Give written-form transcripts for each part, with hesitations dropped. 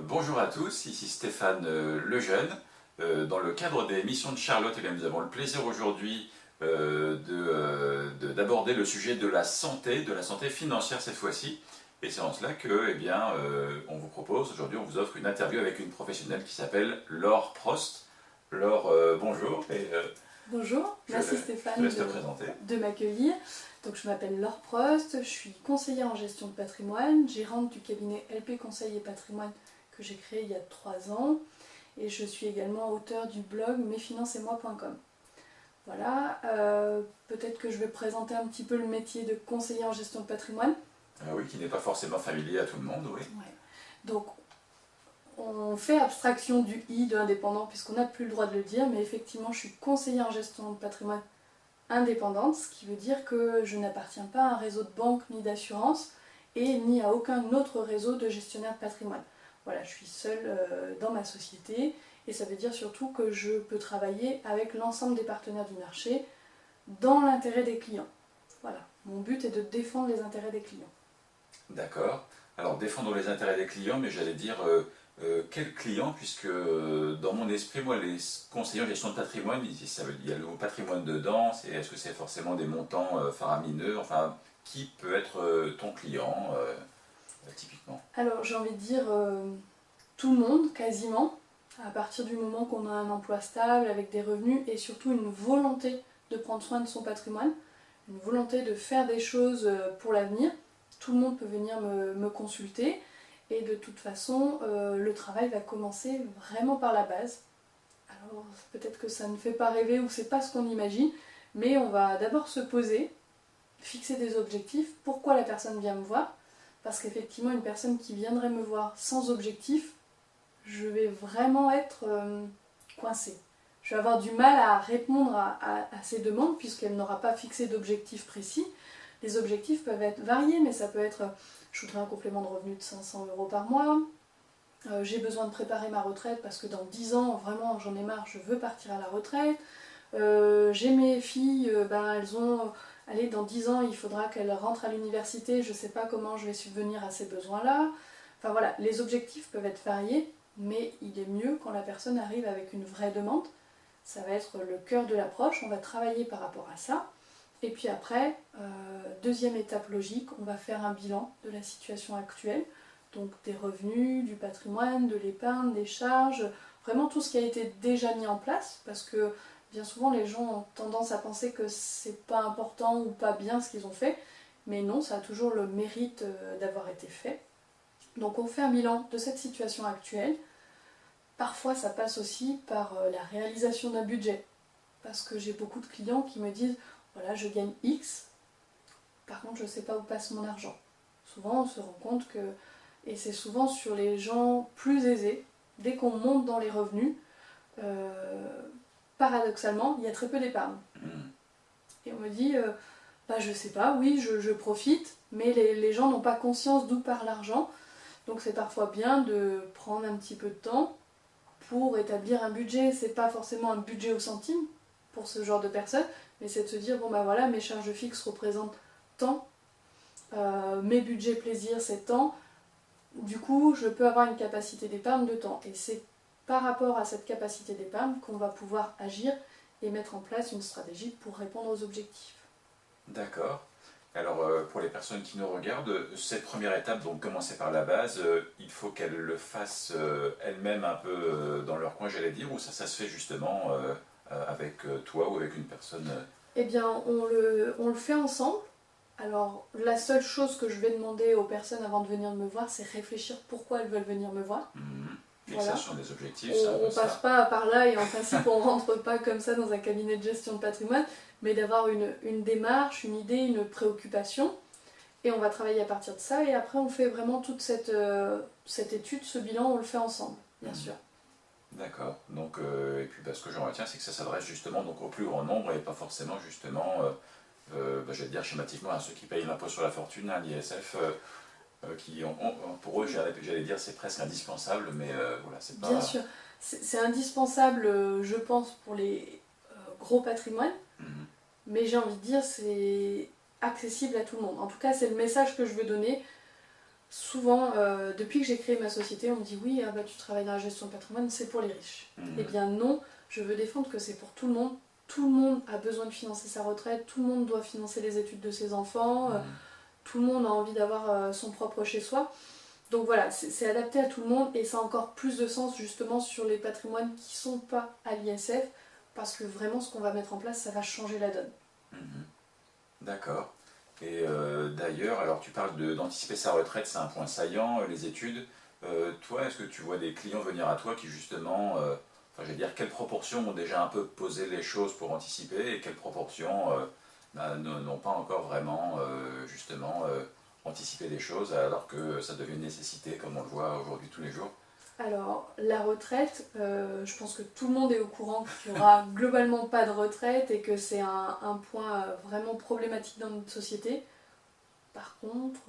Bonjour à tous, ici Stéphane Lejeune. Dans le cadre des missions de Charlotte, eh bien, nous avons le plaisir aujourd'hui d'aborder le sujet de la santé financière cette fois-ci. Et c'est en cela que, on vous propose, aujourd'hui on vous offre une interview avec une professionnelle qui s'appelle Laure Prost. Laure, bonjour. Bonjour, merci Je Stéphane laisse te présenter. de m'accueillir. Donc, je m'appelle Laure Prost, je suis conseillère en gestion de patrimoine, gérante du cabinet LP Conseil et Patrimoine que j'ai créé il y a 3 ans, et je suis également auteure du blog mesfinancesetmoi.com. Voilà, peut-être que je vais présenter un petit peu le métier de conseiller en gestion de patrimoine. Oui, qui n'est pas forcément familier à tout le monde, oui. Ouais. Donc, on fait abstraction du I de indépendant puisqu'on n'a plus le droit de le dire, mais effectivement, je suis conseillère en gestion de patrimoine indépendante, ce qui veut dire que je n'appartiens pas à un réseau de banque ni d'assurance et ni à aucun autre réseau de gestionnaire de patrimoine. Voilà, je suis seule dans ma société et ça veut dire surtout que je peux travailler avec l'ensemble des partenaires du marché dans l'intérêt des clients. Voilà, mon but est de défendre les intérêts des clients. D'accord. Alors défendre les intérêts des clients, mais j'allais dire quels clients, puisque dans mon esprit, moi, les conseillers en gestion de patrimoine, il y a le mot patrimoine dedans, est-ce que c'est forcément des montants faramineux, enfin, qui peut être ton client, typiquement? Alors j'ai envie de dire tout le monde, quasiment, à partir du moment qu'on a un emploi stable, avec des revenus et surtout une volonté de prendre soin de son patrimoine, une volonté de faire des choses pour l'avenir. Tout le monde peut venir me consulter et de toute façon, le travail va commencer vraiment par la base. Alors peut-être que ça ne fait pas rêver ou c'est pas ce qu'on imagine, mais on va d'abord se poser, fixer des objectifs. Pourquoi la personne vient me voir? Parce qu'effectivement, une personne qui viendrait me voir sans objectif, je vais vraiment être coincée. Je vais avoir du mal à répondre à ces demandes puisqu'elle n'aura pas fixé d'objectif précis. Les objectifs peuvent être variés, mais ça peut être je voudrais un complément de revenu de 500 € par mois, j'ai besoin de préparer ma retraite parce que dans 10 ans, vraiment j'en ai marre, je veux partir à la retraite, j'ai mes filles, elles ont... Allez, dans 10 ans, il faudra qu'elles rentrent à l'université, je ne sais pas comment je vais subvenir à ces besoins-là. Enfin voilà, les objectifs peuvent être variés, mais il est mieux quand la personne arrive avec une vraie demande. Ça va être le cœur de l'approche, on va travailler par rapport à ça. Et puis après, deuxième étape logique, on va faire un bilan de la situation actuelle, donc des revenus, du patrimoine, de l'épargne, des charges, vraiment tout ce qui a été déjà mis en place, parce que bien souvent les gens ont tendance à penser que c'est pas important ou pas bien ce qu'ils ont fait, mais non, ça a toujours le mérite d'avoir été fait. Donc on fait un bilan de cette situation actuelle. Parfois ça passe aussi par la réalisation d'un budget, parce que j'ai beaucoup de clients qui me disent voilà, je gagne X, par contre je ne sais pas où passe mon argent. Souvent on se rend compte que, et c'est souvent sur les gens plus aisés, dès qu'on monte dans les revenus, paradoxalement, il y a très peu d'épargne. Et on me dit, je sais pas, oui, je profite, mais les gens n'ont pas conscience d'où part l'argent. Donc c'est parfois bien de prendre un petit peu de temps pour établir un budget. C'est pas forcément un budget au centime pour ce genre de personnes, mais c'est de se dire, bon voilà, mes charges fixes représentent tant, mes budgets plaisir c'est tant, du coup je peux avoir une capacité d'épargne de temps. Et c'est par rapport à cette capacité d'épargne qu'on va pouvoir agir et mettre en place une stratégie pour répondre aux objectifs. D'accord. Alors pour les personnes qui nous regardent, cette première étape, donc commencer par la base, il faut qu'elles le fassent elles-mêmes un peu dans leur coin, j'allais dire, ou ça se fait justement avec toi ou avec une personne Eh bien, on le fait ensemble. Alors, la seule chose que je vais demander aux personnes avant de venir me voir, c'est réfléchir pourquoi elles veulent venir me voir. Fixation des objectifs, on passe pas par là et en principe on rentre pas comme ça dans un cabinet de gestion de patrimoine, mais d'avoir une démarche, une idée, une préoccupation, et on va travailler à partir de ça, et après on fait vraiment toute cette étude, ce bilan, on le fait ensemble, bien sûr. D'accord. Donc, et puis ce que j'en retiens, c'est que ça s'adresse justement donc, au plus grand nombre et pas forcément justement, j'allais dire schématiquement, à ceux qui payent l'impôt sur la fortune, l'ISF, qui pour eux, j'allais dire, c'est presque indispensable, mais voilà, c'est pas... Bien sûr, c'est indispensable, je pense, pour les gros patrimoines, mais j'ai envie de dire, c'est accessible à tout le monde. En tout cas, c'est le message que je veux donner. Souvent, depuis que j'ai créé ma société, on me dit oui, ah bah, tu travailles dans la gestion de patrimoine, c'est pour les riches. Eh bien non, je veux défendre que c'est pour tout le monde. Tout le monde a besoin de financer sa retraite, tout le monde doit financer les études de ses enfants, tout le monde a envie d'avoir son propre chez-soi. Donc voilà, c'est adapté à tout le monde et ça a encore plus de sens justement sur les patrimoines qui ne sont pas à l'ISF parce que vraiment ce qu'on va mettre en place, ça va changer la donne. D'accord. Et d'ailleurs, alors tu parles d'anticiper sa retraite, c'est un point saillant, les études. Toi, est-ce que tu vois des clients venir à toi qui justement, enfin je veux dire, quelles proportions ont déjà un peu posé les choses pour anticiper et quelles proportions n'ont pas encore vraiment justement anticipé les choses alors que ça devient une nécessité comme on le voit aujourd'hui tous les jours? Alors, la retraite, je pense que tout le monde est au courant qu'il n'y aura globalement pas de retraite et que c'est un point vraiment problématique dans notre société. Par contre,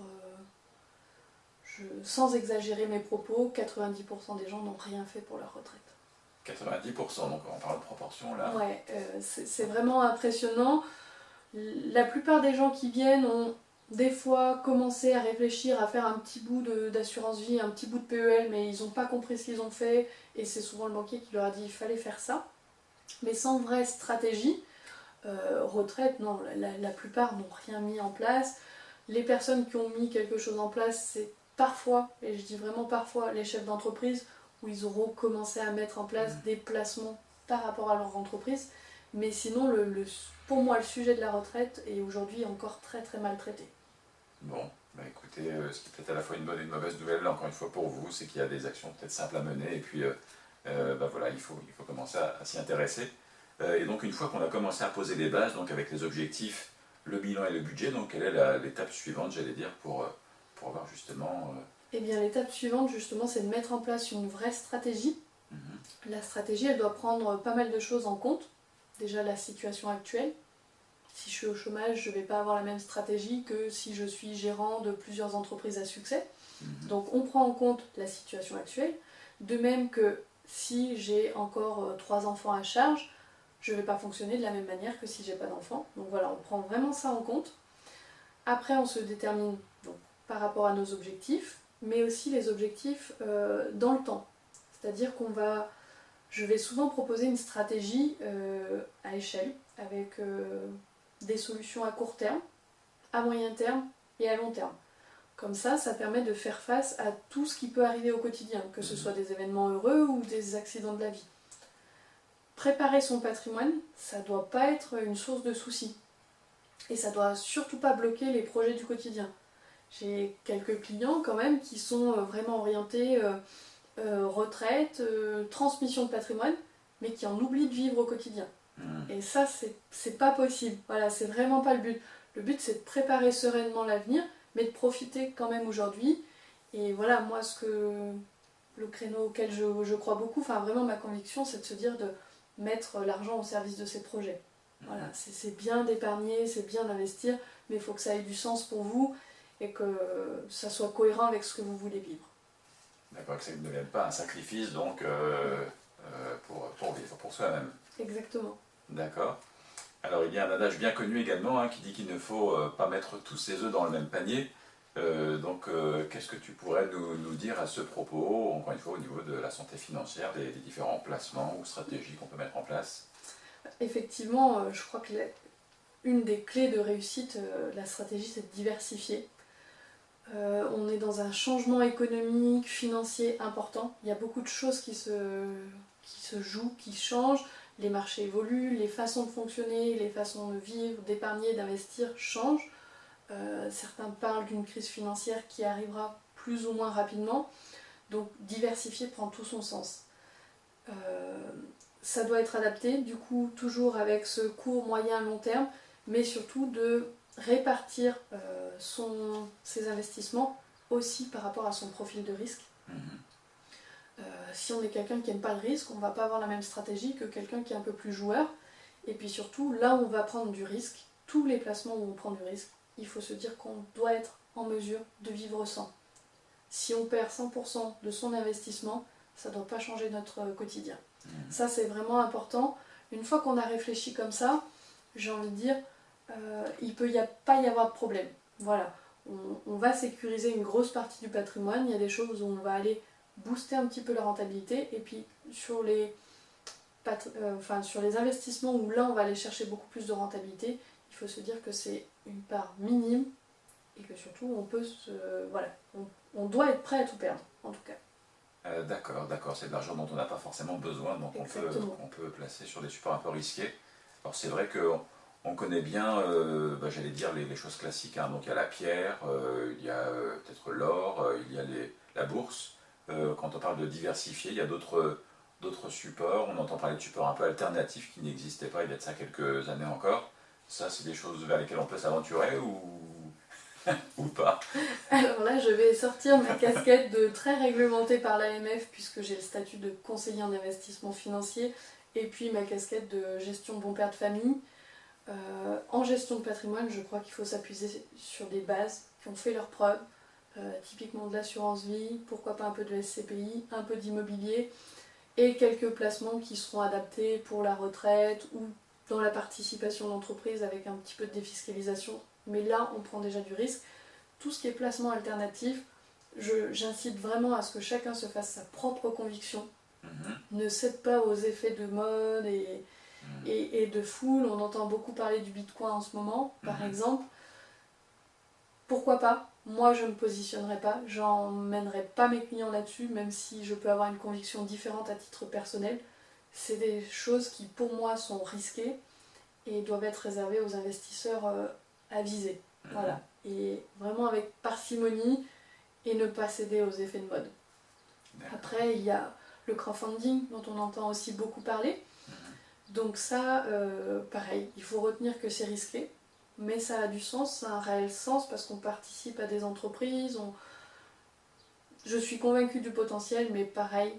sans exagérer mes propos, 90% des gens n'ont rien fait pour leur retraite. 90%, donc on parle de proportion là. Ouais, c'est vraiment impressionnant. La plupart des gens qui viennent ont des fois commencé à réfléchir, à faire un petit bout d'assurance vie, un petit bout de PEL, mais ils n'ont pas compris ce qu'ils ont fait, et c'est souvent le banquier qui leur a dit qu'il fallait faire ça. Mais sans vraie stratégie, retraite, non, la plupart n'ont rien mis en place. Les personnes qui ont mis quelque chose en place, c'est parfois, et je dis vraiment parfois, les chefs d'entreprise, où ils auront commencé à mettre en place des placements par rapport à leur entreprise. Mais sinon, pour moi, le sujet de la retraite est aujourd'hui encore très très mal traité. Bon, bah écoutez, ce qui est peut-être à la fois une bonne et une mauvaise nouvelle, là, encore une fois pour vous, c'est qu'il y a des actions peut-être simples à mener, et puis bah voilà, il faut commencer à s'y intéresser. Et donc une fois qu'on a commencé à poser les bases, donc avec les objectifs, le bilan et le budget, donc quelle est l'étape suivante, j'allais dire, pour avoir justement... Eh bien, l'étape suivante, justement, c'est de mettre en place une vraie stratégie. La stratégie, elle doit prendre pas mal de choses en compte. Déjà, la situation actuelle. Si je suis au chômage, je ne vais pas avoir la même stratégie que si je suis gérant de plusieurs entreprises à succès. Donc, on prend en compte la situation actuelle. De même que si j'ai encore 3 enfants à charge, je ne vais pas fonctionner de la même manière que si j'ai pas d'enfants. Donc voilà, on prend vraiment ça en compte. Après, on se détermine donc, par rapport à nos objectifs, mais aussi les objectifs dans le temps. C'est-à-dire je vais souvent proposer une stratégie à échelle, avec des solutions à court terme, à moyen terme et à long terme. Comme ça permet de faire face à tout ce qui peut arriver au quotidien, que ce soit des événements heureux ou des accidents de la vie. Préparer son patrimoine, ça ne doit pas être une source de soucis. Et ça ne doit surtout pas bloquer les projets du quotidien. J'ai quelques clients quand même qui sont vraiment orientés retraite, transmission de patrimoine, mais qui en oublient de vivre au quotidien. Et ça, c'est pas possible. Voilà, c'est vraiment pas le but. Le but, c'est de préparer sereinement l'avenir, mais de profiter quand même aujourd'hui. Et voilà, moi, le créneau auquel je crois beaucoup, enfin vraiment ma conviction, c'est de se dire de mettre l'argent au service de ses projets. Voilà, c'est bien d'épargner, c'est bien d'investir, mais il faut que ça ait du sens pour vous et que ça soit cohérent avec ce que vous voulez vivre. D'accord, que ça ne devienne pas un sacrifice donc pour vivre, pour soi-même. Exactement. D'accord. Alors il y a un adage bien connu également qui dit qu'il ne faut pas mettre tous ses œufs dans le même panier. Qu'est-ce que tu pourrais nous dire à ce propos, encore une fois au niveau de la santé financière, des différents placements ou stratégies qu'on peut mettre en place? Effectivement, je crois que une des clés de réussite de la stratégie, c'est de diversifier. On est dans un changement économique, financier important. Il y a beaucoup de choses qui se jouent, qui changent. Les marchés évoluent, les façons de fonctionner, les façons de vivre, d'épargner, d'investir changent. Certains parlent d'une crise financière qui arrivera plus ou moins rapidement. Donc diversifier prend tout son sens. Ça doit être adapté, du coup, toujours avec ce court, moyen, long terme, mais surtout de répartir ses investissements aussi par rapport à son profil de risque. Si on est quelqu'un qui n'aime pas le risque, on ne va pas avoir la même stratégie que quelqu'un qui est un peu plus joueur. Et puis surtout, là où on va prendre du risque, tous les placements où on prend du risque, il faut se dire qu'on doit être en mesure de vivre sans. Si on perd 100% de son investissement, ça ne doit pas changer notre quotidien. Ça, c'est vraiment important. Une fois qu'on a réfléchi comme ça, j'ai envie de dire, il ne peut pas y avoir de problème. Voilà. on va sécuriser une grosse partie du patrimoine, il y a des choses où on va aller booster un petit peu la rentabilité, et puis sur les investissements où là on va aller chercher beaucoup plus de rentabilité, il faut se dire que c'est une part minime et que surtout on doit être prêt à tout perdre en tout cas. D'accord, c'est de l'argent dont on n'a pas forcément besoin, donc on peut placer sur des supports un peu risqués. Alors c'est vrai qu'on connaît bien, j'allais dire, les choses classiques, hein. Donc il y a la pierre, il y a peut-être l'or, il y a la bourse. Quand on parle de diversifier, il y a d'autres supports. On entend parler de supports un peu alternatifs qui n'existaient pas il y a de ça quelques années encore. Ça, c'est des choses vers lesquelles on peut s'aventurer ou pas? Alors là, je vais sortir ma casquette de très réglementée par l'AMF puisque j'ai le statut de conseiller en investissement financier, et puis ma casquette de gestion bon père de famille. En gestion de patrimoine, je crois qu'il faut s'appuyer sur des bases qui ont fait leurs preuves, typiquement de l'assurance vie, pourquoi pas un peu de SCPI, un peu d'immobilier, et quelques placements qui seront adaptés pour la retraite ou dans la participation d'entreprise avec un petit peu de défiscalisation. Mais là, on prend déjà du risque. Tout ce qui est placement alternatif, j'incite vraiment à ce que chacun se fasse sa propre conviction. Ne cède pas aux effets de mode et de foule. On entend beaucoup parler du Bitcoin en ce moment, par exemple. Pourquoi pas? Moi, je ne me positionnerai pas. J'emmènerai pas mes clients là-dessus, même si je peux avoir une conviction différente à titre personnel. C'est des choses qui, pour moi, sont risquées et doivent être réservées aux investisseurs avisés. Voilà. Et vraiment avec parcimonie et ne pas céder aux effets de mode. Après, il y a le crowdfunding dont on entend aussi beaucoup parler. Donc ça, pareil, il faut retenir que c'est risqué, mais ça a du sens, ça a un réel sens parce qu'on participe à des entreprises. Je suis convaincue du potentiel, mais pareil,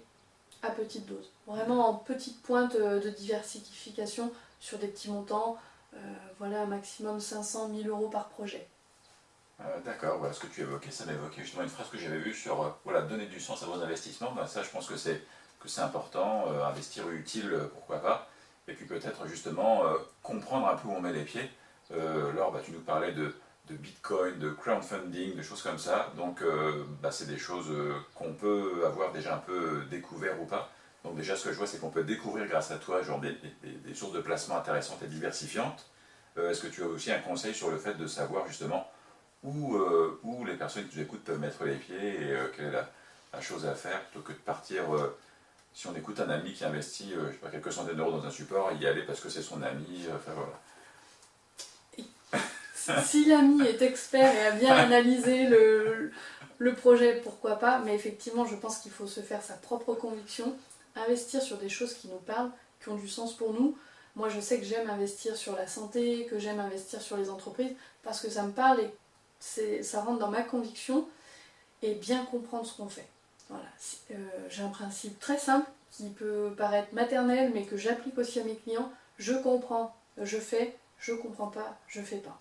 à petite dose. Vraiment en petite pointe de diversification sur des petits montants. Voilà, un maximum 500 000 € par projet. D'accord, voilà ce que tu évoquais, ça m'évoquait justement une phrase que j'avais vue sur donner du sens à vos investissements. Ça, je pense que c'est important, investir utile, pourquoi pas. Et puis peut-être justement comprendre un peu où on met les pieds. Laure, tu nous parlais de Bitcoin, de crowdfunding, de choses comme ça. Donc c'est des choses qu'on peut avoir déjà un peu découvert ou pas. Donc déjà ce que je vois c'est qu'on peut découvrir grâce à toi genre des sources de placement intéressantes et diversifiantes. Est-ce que tu as aussi un conseil sur le fait de savoir justement où les personnes qui nous écoutent peuvent mettre les pieds et quelle est la chose à faire plutôt que de partir, si on écoute un ami qui investit je sais pas, quelques centaines d'euros dans un support, y aller parce que c'est son ami, enfin voilà. Si l'ami est expert et a bien analysé le projet, pourquoi pas, mais effectivement je pense qu'il faut se faire sa propre conviction, investir sur des choses qui nous parlent, qui ont du sens pour nous. Moi je sais que j'aime investir sur la santé, que j'aime investir sur les entreprises, parce que ça me parle et ça rentre dans ma conviction, et bien comprendre ce qu'on fait. Voilà. J'ai un principe très simple qui peut paraître maternel mais que j'applique aussi à mes clients. Je comprends, je fais, je comprends pas, je fais pas.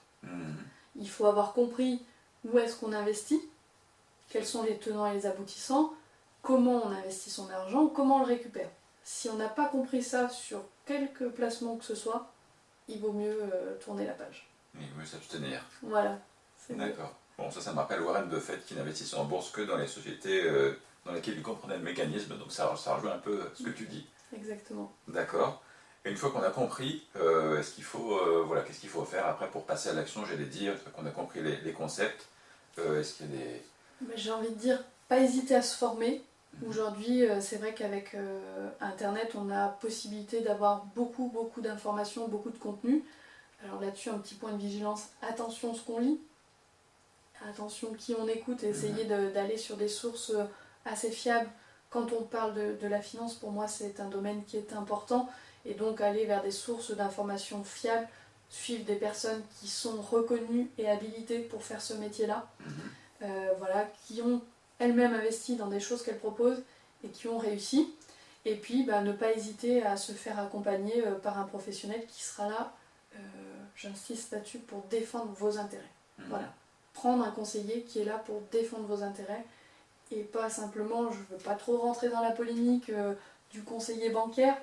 Il faut avoir compris où est-ce qu'on investit, quels sont les tenants et les aboutissants, comment on investit son argent, comment on le récupère. Si on n'a pas compris ça sur quelque placement que ce soit, il vaut mieux tourner la page. Il vaut mieux s'abstenir. Voilà. D'accord. Bon, ça me rappelle Warren Buffett qui n'investissait en bourse que dans les sociétés dans lesquelles il comprenait le mécanisme, donc ça rejoint un peu ce que tu dis. Exactement. D'accord. Et une fois qu'on a compris, qu'est-ce qu'il faut faire après pour passer à l'action, j'allais dire, une fois qu'on a compris les concepts, est-ce qu'il y a des... J'ai envie de dire, pas hésiter à se former. Aujourd'hui, c'est vrai qu'avec Internet, on a possibilité d'avoir beaucoup d'informations, beaucoup de contenu. Alors là-dessus, un petit point de vigilance, attention ce qu'on lit, attention qui on écoute, et essayer d'aller sur des sources assez fiables. Quand on parle de la finance, pour moi, c'est un domaine qui est important, et donc aller vers des sources d'informations fiables, suivre des personnes qui sont reconnues et habilitées pour faire ce métier-là, qui ont elles-mêmes investi dans des choses qu'elles proposent et qui ont réussi. Et puis ne pas hésiter à se faire accompagner par un professionnel qui sera là, j'insiste là-dessus, pour défendre vos intérêts. Voilà. Prendre un conseiller qui est là pour défendre vos intérêts, et pas simplement, je ne veux pas trop rentrer dans la polémique du conseiller bancaire,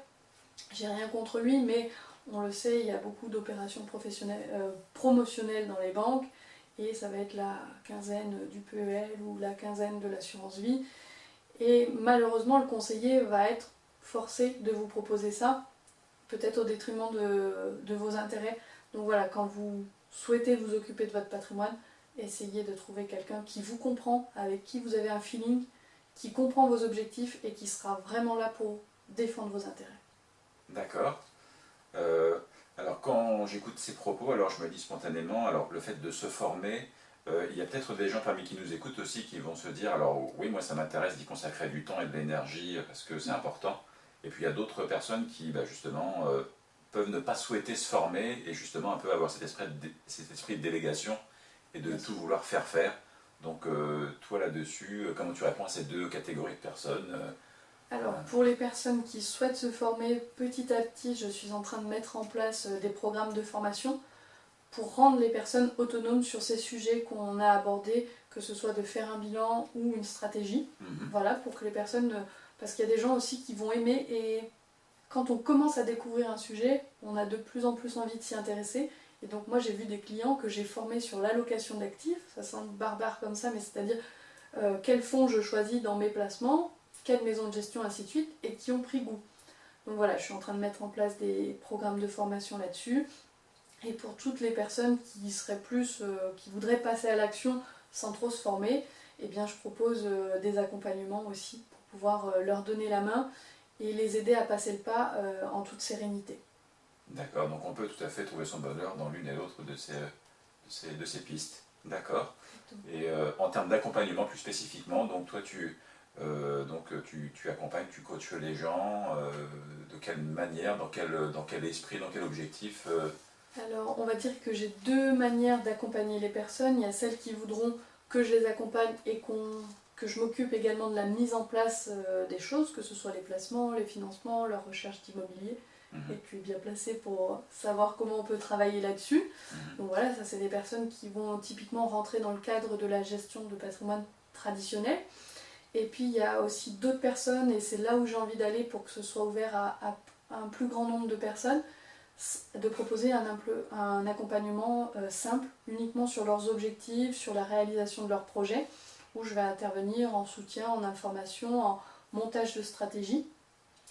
j'ai rien contre lui, mais on le sait, il y a beaucoup d'opérations promotionnelles dans les banques, et ça va être la quinzaine du PEL ou la quinzaine de l'assurance vie. Et malheureusement, le conseiller va être forcé de vous proposer ça, peut-être au détriment de vos intérêts. Donc voilà, quand vous souhaitez vous occuper de votre patrimoine, essayez de trouver quelqu'un qui vous comprend, avec qui vous avez un feeling, qui comprend vos objectifs et qui sera vraiment là pour défendre vos intérêts. D'accord. Euh, alors quand j'écoute ces propos, alors je me dis spontanément, alors le fait de se former, il y a peut-être des gens parmi qui nous écoutent aussi qui vont se dire, alors oui, moi ça m'intéresse d'y consacrer du temps et de l'énergie parce que c'est important. Et puis il y a d'autres personnes qui, justement, peuvent ne pas souhaiter se former et justement un peu avoir cet esprit de délégation et de tout vouloir faire. Donc toi là-dessus, comment tu réponds à ces deux catégories de personnes Alors, pour les personnes qui souhaitent se former, petit à petit, je suis en train de mettre en place des programmes de formation pour rendre les personnes autonomes sur ces sujets qu'on a abordés, que ce soit de faire un bilan ou une stratégie. Voilà, pour que les personnes... Parce qu'il y a des gens aussi qui vont aimer et quand on commence à découvrir un sujet, on a de plus en plus envie de s'y intéresser. Et donc moi j'ai vu des clients que j'ai formés sur l'allocation d'actifs, ça semble barbare comme ça, mais c'est-à-dire quels fonds je choisis dans mes placements, quelle maison de gestion, ainsi de suite, et qui ont pris goût. Donc voilà, je suis en train de mettre en place des programmes de formation là-dessus. Et pour toutes les personnes qui seraient qui voudraient passer à l'action sans trop se former, eh bien je propose des accompagnements aussi pour pouvoir leur donner la main et les aider à passer le pas en toute sérénité. D'accord, donc on peut tout à fait trouver son bonheur dans l'une et l'autre de ces pistes. D'accord. Et en termes d'accompagnement plus spécifiquement, donc toi tu accompagnes, tu coaches les gens, de quelle manière, dans quel esprit, dans quel objectif Alors, on va dire que j'ai deux manières d'accompagner les personnes. Il y a celles qui voudront que je les accompagne et que je m'occupe également de la mise en place des choses, que ce soit les placements, les financements, leur recherche d'immobilier, et puis bien placé pour savoir comment on peut travailler là-dessus. Donc voilà, ça c'est des personnes qui vont typiquement rentrer dans le cadre de la gestion de patrimoine traditionnel. Et puis il y a aussi d'autres personnes, et c'est là où j'ai envie d'aller pour que ce soit ouvert à un plus grand nombre de personnes, de proposer un accompagnement simple, uniquement sur leurs objectifs, sur la réalisation de leurs projets, où je vais intervenir en soutien, en information, en montage de stratégie,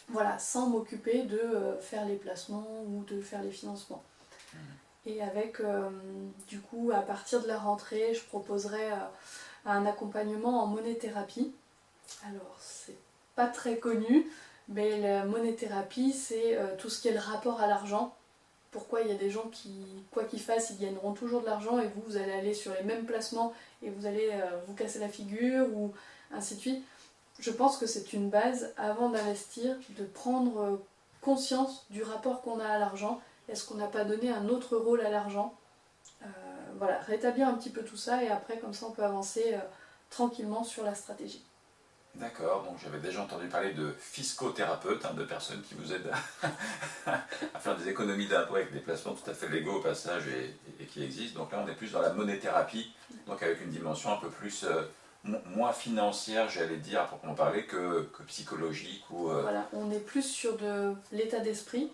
voilà, sans m'occuper de faire les placements ou de faire les financements. Et avec, du coup, à partir de la rentrée, je proposerai un accompagnement en monéthérapie. Alors, c'est pas très connu, mais la monéthérapie, c'est tout ce qui est le rapport à l'argent. Pourquoi il y a des gens qui, quoi qu'ils fassent, ils gagneront toujours de l'argent et vous allez aller sur les mêmes placements et vous allez vous casser la figure ou ainsi de suite. Je pense que c'est une base avant d'investir, de prendre conscience du rapport qu'on a à l'argent. Est-ce qu'on n'a pas donné un autre rôle à l'argent? Voilà, rétablir un petit peu tout ça et après, comme ça, on peut avancer tranquillement sur la stratégie. D'accord, donc j'avais déjà entendu parler de fiscothérapeutes, de personnes qui vous aident à faire des économies d'impôts avec des placements tout à fait légaux au passage et qui existent. Donc là on est plus dans la monéthérapie, donc avec une dimension un peu plus, moins financière, j'allais dire, à proprement parler, que psychologique. Voilà, on est plus sur de l'état d'esprit,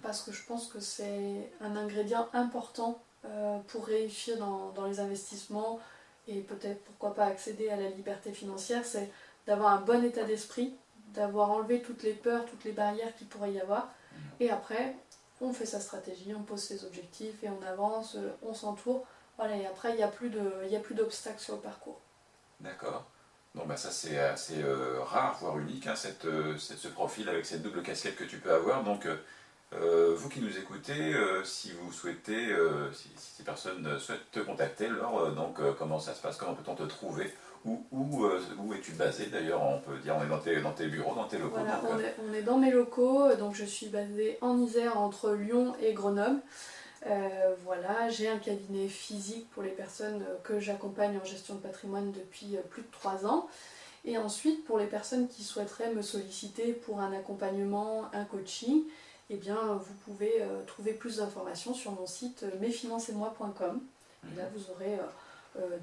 parce que je pense que c'est un ingrédient important pour réussir dans les investissements et peut-être pourquoi pas accéder à la liberté financière, c'est d'avoir un bon état d'esprit, d'avoir enlevé toutes les peurs, toutes les barrières qu'il pourrait y avoir. Et après, on fait sa stratégie, on pose ses objectifs et on avance, on s'entoure. Voilà, et après, il n'y a plus d'obstacles sur le parcours. D'accord. Donc ça c'est assez rare, voire unique, ce profil avec cette double casquette que tu peux avoir. Donc vous qui nous écoutez, si vous souhaitez, si ces personnes souhaitent te contacter, Laure, comment ça se passe, comment peut-on te trouver, où es-tu basé d'ailleurs, on peut dire, on est dans tes bureaux, dans tes locaux. Voilà, on est dans mes locaux, donc je suis basée en Isère entre Lyon et Grenoble. Voilà, j'ai un cabinet physique pour les personnes que j'accompagne en gestion de patrimoine depuis plus de 3 ans. Et ensuite, pour les personnes qui souhaiteraient me solliciter pour un accompagnement, un coaching, eh bien, vous pouvez trouver plus d'informations sur mon site mesfinancesetmoi.com. Et là, vous aurez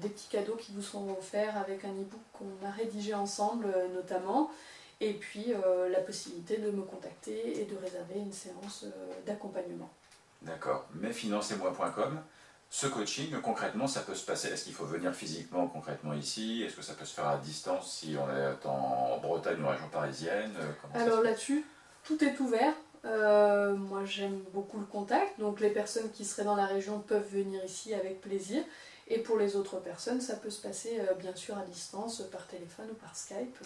des petits cadeaux qui vous seront offerts avec un e-book qu'on a rédigé ensemble notamment. Et puis, la possibilité de me contacter et de réserver une séance d'accompagnement. D'accord, mesfinancesetmoi.com. Ce coaching, concrètement, ça peut se passer, est-ce qu'il faut venir physiquement, concrètement ici? Est-ce que ça peut se faire à distance si on est en Bretagne ou en région parisienne? Comment ça se Alors passe? là-dessus, tout est ouvert. Moi j'aime beaucoup le contact, donc les personnes qui seraient dans la région peuvent venir ici avec plaisir. Et pour les autres personnes, ça peut se passer bien sûr à distance, par téléphone ou par Skype,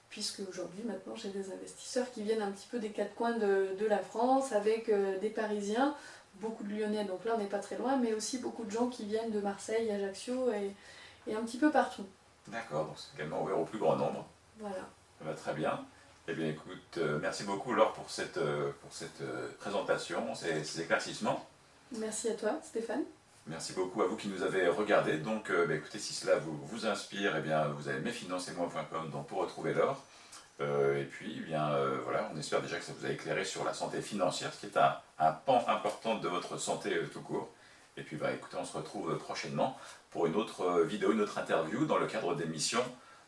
puisque aujourd'hui maintenant j'ai des investisseurs qui viennent un petit peu des quatre coins de la France, avec des Parisiens, beaucoup de Lyonnais, donc là on n'est pas très loin, mais aussi beaucoup de gens qui viennent de Marseille, Ajaccio et un petit peu partout. D'accord, donc c'est également ouvert au plus grand nombre. Voilà. Très bien. Eh bien écoute, merci beaucoup Laure pour cette présentation, ces éclaircissements. Merci à toi Stéphane. Merci beaucoup à vous qui nous avez regardés. Donc écoutez, si cela vous inspire, eh bien, vous avez mesfinancemoi.com donc pour retrouver Laure. Et puis, eh bien, voilà, on espère déjà que ça vous a éclairé sur la santé financière, ce qui est un pan important de votre santé tout court. Et puis, bah, écoutez, on se retrouve prochainement pour une autre vidéo, une autre interview dans le cadre d'émissions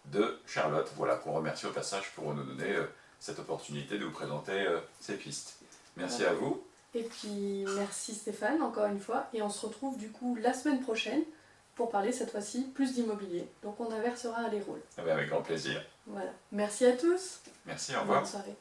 de Charlotte. Voilà, qu'on remercie au passage pour nous donner cette opportunité de vous présenter ces pistes. Merci à vous. Et puis merci Stéphane encore une fois. Et on se retrouve du coup la semaine prochaine pour parler cette fois-ci plus d'immobilier. Donc on inversera les rôles. Avec grand plaisir. Voilà. Merci à tous. Merci, au revoir. Bonne soirée.